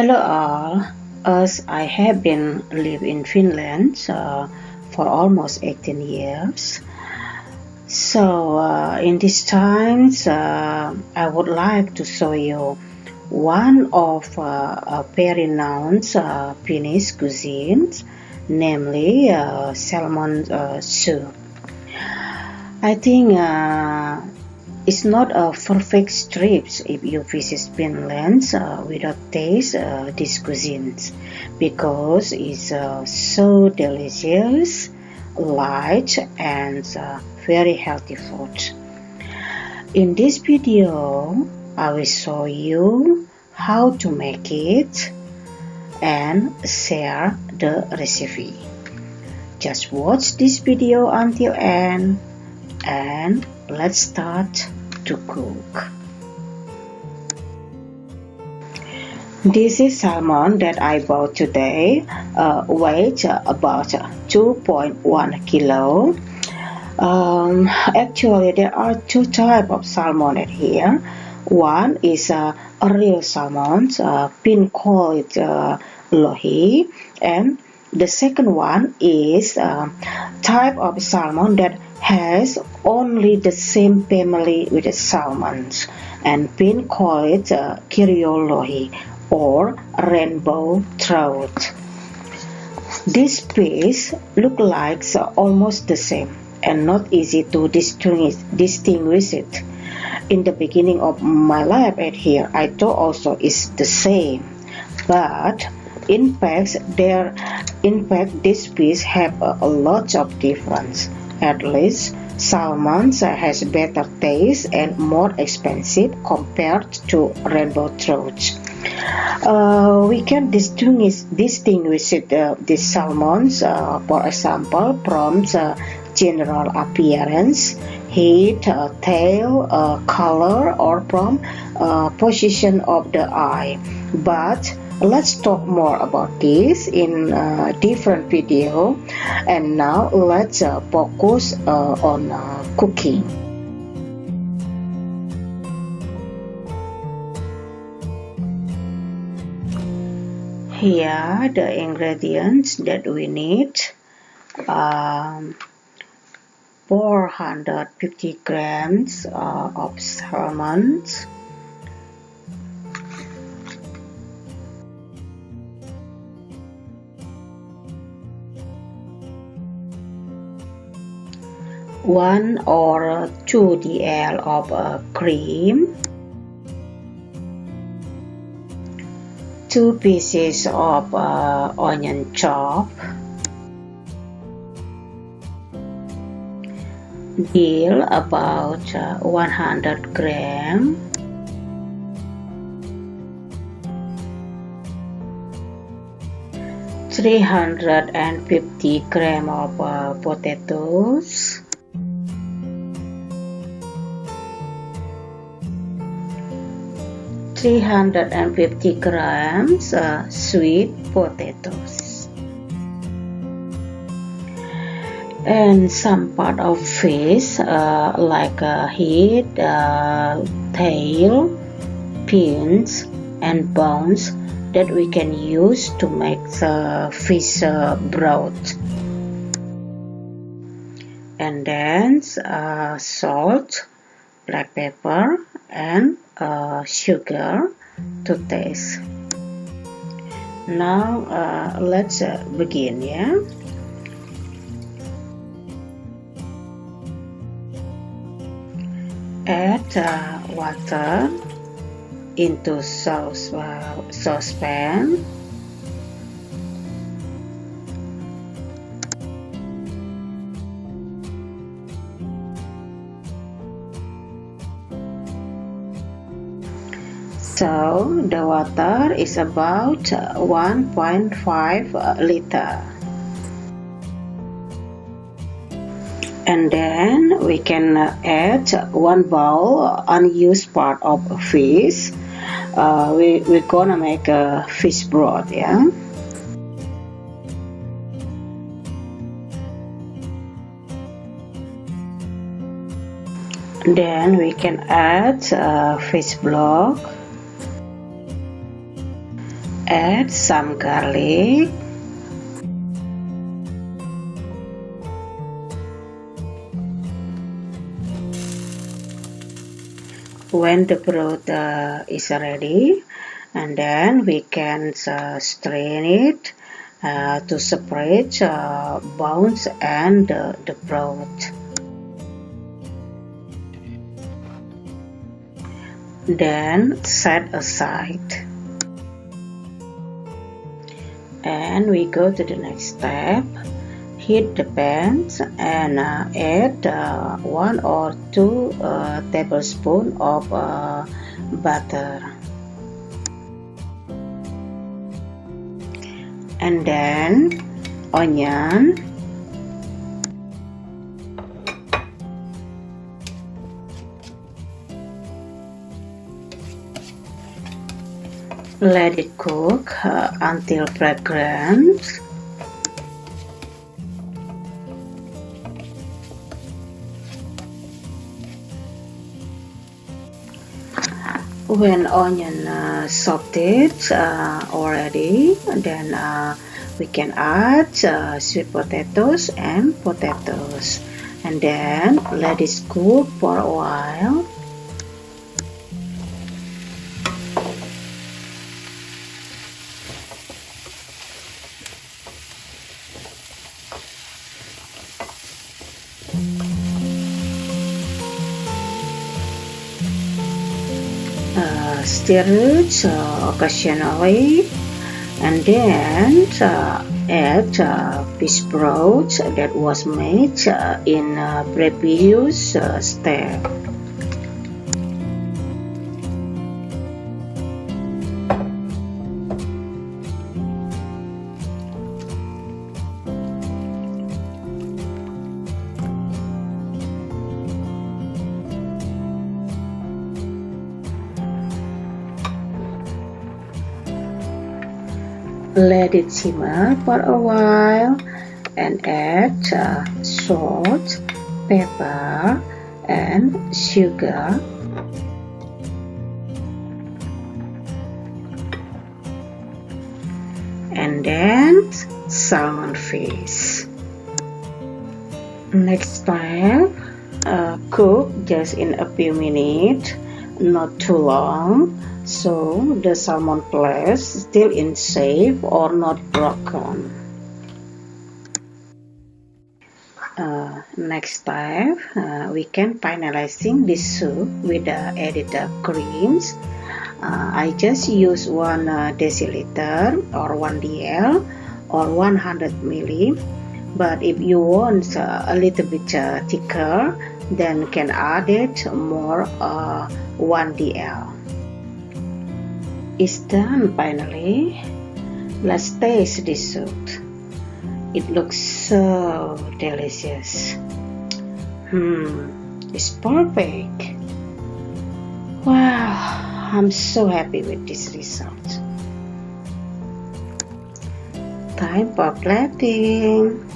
Hello all, as I have been live in Finland for almost 18 years. So in these times, I would like to show you one of a very known Finnish cuisines, namely salmon soup. I think it's not a perfect trip if you visit Finland without taste these cuisines, because it's so delicious, light, and very healthy food. In this video, I will show you how to make it and share the recipe. Just watch this video until end and let's start to cook. This is salmon that I bought today, weight about 2.1 kilo. Actually, there are two types of salmon at here. One is a real salmon, Finn call it lohi, and the second one is a type of salmon that has only the same family with the salmons, and Finn call it Creole lohi or rainbow trout. This fish look like almost the same and not easy to distinguish it. In the beginning of my life at here, I thought also it's the same, but in fact this fish have a lot of difference. At least salmon has better taste and more expensive compared to rainbow trout. We can distinguish these salmons, for example, from general appearance, head, tail, color, or from position of the eye. But let's talk more about this in a different video. And now let's focus on cooking. Here are the ingredients that we need. 450 grams of salmon, 1 or 2 dl of cream, 2 pieces of onion chop, dill about 100 gram, — 350 gram of potatoes, 350 grams sweet potatoes, and some part of fish like head, tail, fins, and bones that we can use to make the fish broth. And then salt, black pepper, and sugar to taste. Now let's begin. Add water into saucepan. So the water is about 1.5 liter. And then we can add 1 bowl unused part of fish. We're gonna make a fish broth, Then we can add fish block Add some garlic. When the broth is ready, and then we can strain it to separate bones and the broth. Then set aside. And we go to the next step. Heat the pan and add 1 or 2 tablespoons of butter. And then onion, let it cook until fragrant. When onion sauteed already, then we can add sweet potatoes and potatoes, and then let it cook for a while. Stir it occasionally, and then add fish broth that was made in previous step. Let it simmer for a while and add salt, pepper, and sugar. And then salmon fish. Next time, cook just in a few minutes, not too long, so the salmon flesh still in shape or not broken. Next step, we can finalizing this soup with the added creams. I just use 1 deciliter or 1 dl or 100 ml, but if you want a little bit thicker, then can add it more 1 dl. It's done finally. Let's taste this soup. It looks so delicious. It's perfect. Wow, I'm so happy with this result. Time for plating.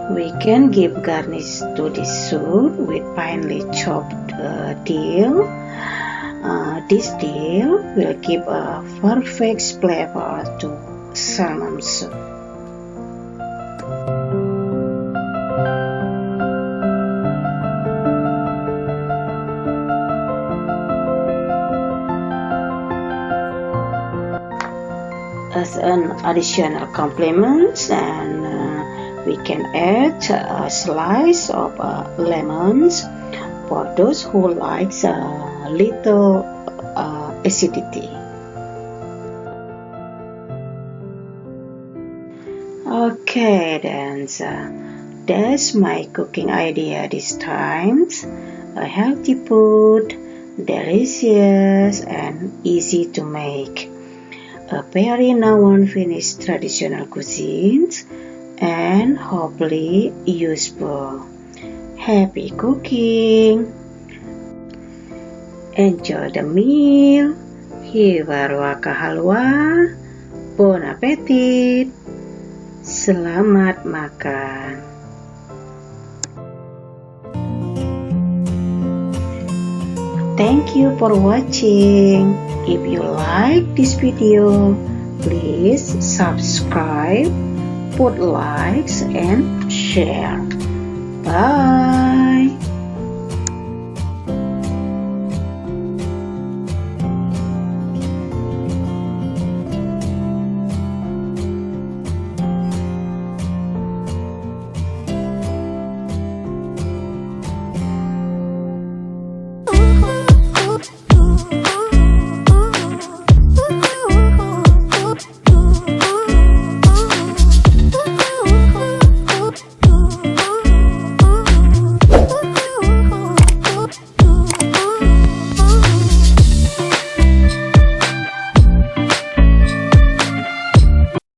We can give garnish to this soup with finely chopped dill. This dill will give a perfect flavor to salmon soup. As an additional compliment, and we can add a slice of lemons for those who likes a little acidity. Okay, then that's my cooking idea this time. A healthy food, delicious and easy to make. A very known Finnish traditional cuisine and hopefully useful. Happy cooking! Enjoy the meal. Hyvää ruokahalua. Bon appetit. Selamat makan. Thank you for watching. If you like this video, please subscribe, put likes and share. Bye.